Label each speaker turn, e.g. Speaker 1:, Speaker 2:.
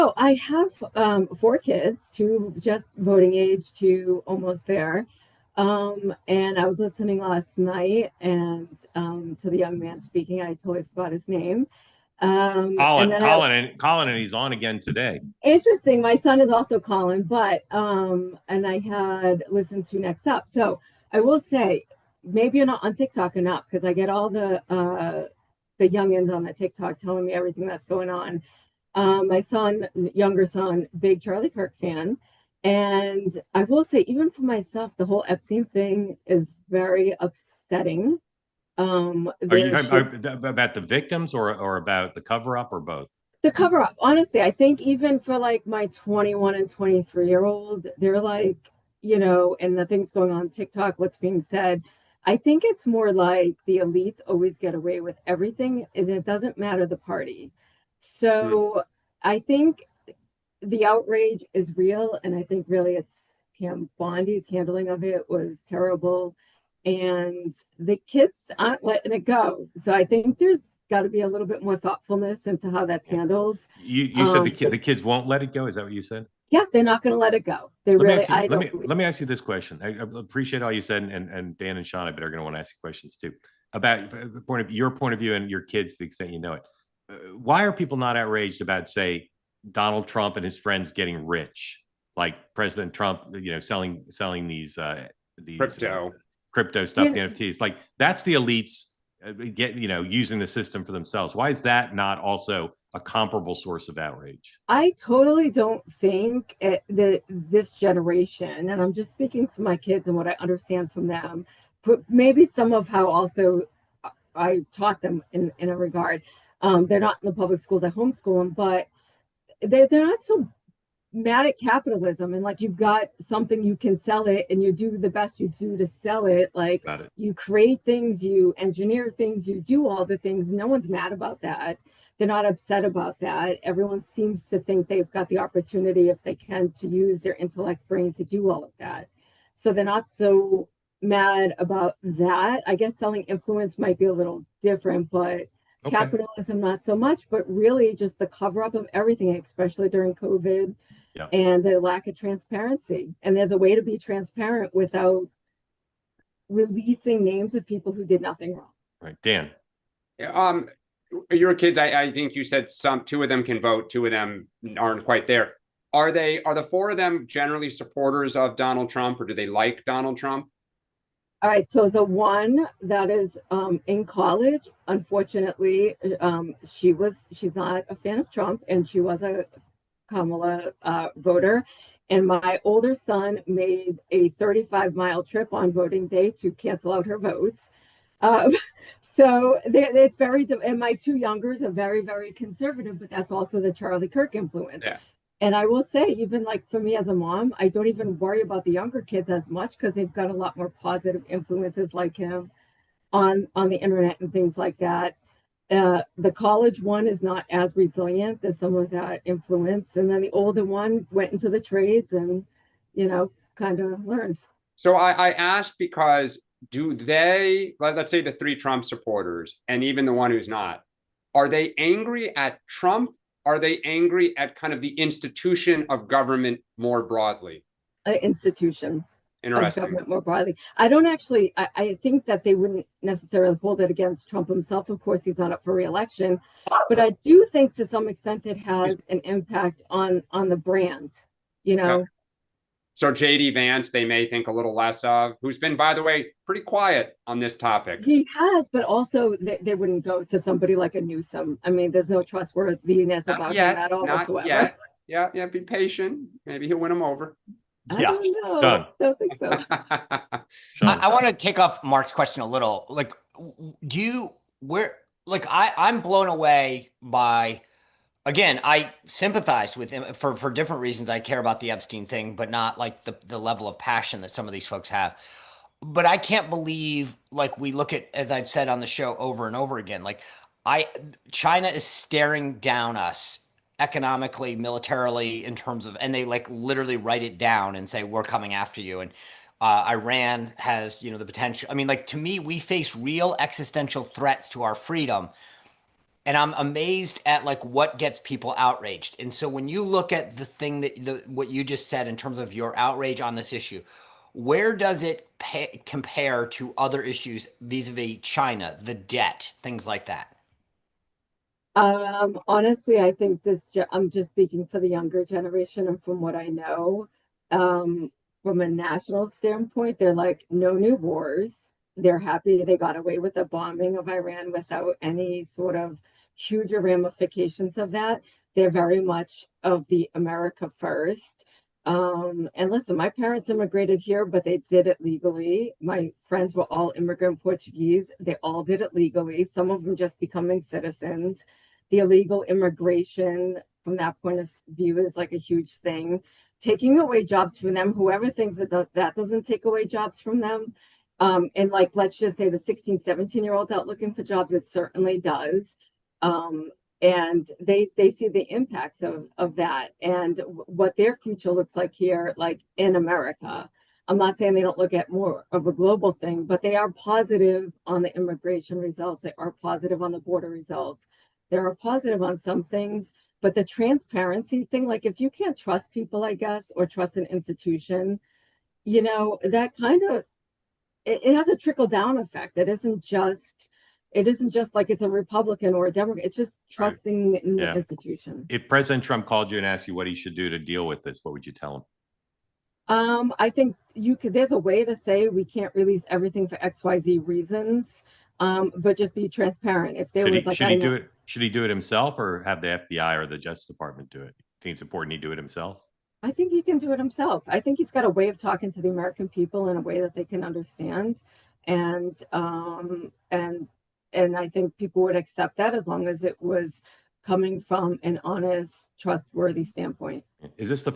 Speaker 1: Oh, I have four kids, two just voting age, two almost there. And I was listening last night and to the young man speaking. I totally forgot his name. And then
Speaker 2: Colin, and he's on again today.
Speaker 1: interesting, my son is also Colin, but and I had listened to Next Up. So I will say, maybe you're not on TikTok enough because I get all the youngins on the TikTok telling me everything that's going on. My son, younger son, big Charlie Kirk fan. And I will say, even for myself, the whole Epstein thing is very upsetting.
Speaker 2: Are you
Speaker 1: There should
Speaker 2: talking about the victims or about the cover up or both?
Speaker 1: the cover up, honestly, I think even for like my 21 and 23-year-old, they're like, and the things going on TikTok, what's being said. I think it's more like the elites always get away with everything, and it doesn't matter the party.
Speaker 2: Hmm.
Speaker 1: So I think the outrage is real, and I think really it's him. Bondi's handling of it was terrible, and the kids aren't letting it go. So I think there's got to be a little bit more thoughtfulness into how that's
Speaker 2: Yeah.
Speaker 1: handled.
Speaker 2: You said
Speaker 1: But
Speaker 2: the kids won't let it go. Is that what you said?
Speaker 1: yeah, they're not going to let it go. They
Speaker 2: Let me
Speaker 1: really,
Speaker 2: ask you.
Speaker 1: I don't believe.
Speaker 2: Let me ask you this question. I appreciate all you said, and Dan and Sean, I bet are going to want to ask you questions too about the point of your point of view and your kids, to the extent you know it. Why are people not outraged about, say, Donald Trump and his friends getting rich, like President Trump, selling these
Speaker 3: Crypto.
Speaker 2: crypto stuff,
Speaker 1: You,
Speaker 2: the NFTs? Like that's the elites using the system for themselves. Why is that not also a comparable source of outrage?
Speaker 1: I totally don't think that this generation, and I'm just speaking for my kids and what I understand from them, but maybe some of how also I taught them in a regard. They're not in the public schools, I homeschool them, but they're not so mad at capitalism. And like you've got something, you can sell it and you do the best you do to sell it. Like
Speaker 2: Got it.
Speaker 1: you create things, you engineer things, you do all the things. No one's mad about that. They're not upset about that. Everyone seems to think they've got the opportunity, if they can, to use their intellect brain to do all of that. So they're not so mad about that. I guess selling influence might be a little different, but
Speaker 2: Okay.
Speaker 1: capitalism not so much. But really just the cover up of everything, especially during COVID,
Speaker 2: Yeah.
Speaker 1: and the lack of transparency. And there's a way to be transparent without releasing names of people who did nothing wrong.
Speaker 2: Right. Dan.
Speaker 3: Um, your kids, I think you said two of them can vote, two of them aren't quite there. Are the four of them generally supporters of Donald Trump, or do they like Donald Trump?
Speaker 1: All right, so the one that is in college, unfortunately, she's not a fan of Trump, and she was a Kamala voter. And my older son made a 35-mile trip on voting day to cancel out her vote. Um, so it's very, and my two youngers are very, very conservative, but that's also the Charlie Kirk influence.
Speaker 3: Yeah.
Speaker 1: And I will say, even like for me as a mom, I don't even worry about the younger kids as much because they've got a lot more positive influences like him on the internet and things like that. The college one is not as resilient as some of that influence, and then the older one went into the trades and, kind of learned.
Speaker 3: So I asked because do they, let's say the three Trump supporters and even the one who's not, are they angry at Trump? Are they angry at kind of the institution of government more broadly?
Speaker 1: Institution of
Speaker 3: Interesting.
Speaker 1: government more broadly. I don't actually, I think that they wouldn't necessarily hold it against Trump himself. Of course, he's not up for reelection, but I do think to some extent it has an impact on the brand, you know.
Speaker 3: So JD Vance, they may think a little less of, who's been, by the way, pretty quiet on this topic.
Speaker 1: He has, but also they wouldn't go to somebody like a Newsom. I mean, there's no trustworthiness
Speaker 3: Not
Speaker 1: about him
Speaker 3: yet,
Speaker 1: at all
Speaker 3: not
Speaker 1: whatsoever.
Speaker 3: yet. Yeah, be patient. Maybe he'll win him over.
Speaker 1: I
Speaker 2: Yeah.
Speaker 1: don't know.
Speaker 2: Done.
Speaker 1: Don't think so.
Speaker 2: Sean.
Speaker 4: I want to take off Mark's question a little. Like, I'm blown away by, again, I sympathize with him for different reasons. I care about the Epstein thing, but not like the level of passion that some of these folks have. But I can't believe, like, we look at, as I've said on the show over and over again, like, China is staring down us economically, militarily, in terms of, and they like literally write it down and say, we're coming after you. And Iran has, the potential. I mean, like, to me, we face real existential threats to our freedom. And I'm amazed at like what gets people outraged. And so when you look at the thing that what you just said in terms of your outrage on this issue, where does it compare to other issues vis-a-vis China, the debt, things like that?
Speaker 1: Honestly, I think I'm just speaking for the younger generation, and from what I know, um, from a national standpoint, they're like, no new wars. They're happy they got away with the bombing of Iran without any sort of huge ramifications of that. They're very much of the America first. And listen, my parents immigrated here, but they did it legally. My friends were all immigrant Portuguese. They all did it legally, some of them just becoming citizens. The illegal immigration from that point of view is like a huge thing. Taking away jobs from them, whoever thinks that doesn't take away jobs from them. And like, let's just say the 16, 17-year-olds out looking for jobs, it certainly does. And they see the impacts of that and what their future looks like here, like in America. I'm not saying they don't look at more of a global thing, but they are positive on the immigration results. They are positive on the border results. They are positive on some things, but the transparency thing, like if you can't trust people, I guess, or trust an institution, that kind of it has a trickle down effect. It isn't just like it's a Republican or a Democrat. It's just
Speaker 2: Right.
Speaker 1: trusting in the
Speaker 2: Yeah.
Speaker 1: institution.
Speaker 2: If President Trump called you and asked you what he should do to deal with this, what would you tell him?
Speaker 1: I think there's a way to say we can't release everything for XYZ reasons, but just be transparent. If there was like,
Speaker 2: Should he do it? Should he do it himself or have the FBI or the Justice Department do it? Think it's important he do it himself?
Speaker 1: I think he can do it himself. I think he's got a way of talking to the American people in a way that they can understand. And I think people would accept that as long as it was coming from an honest, trustworthy standpoint.
Speaker 2: Is this the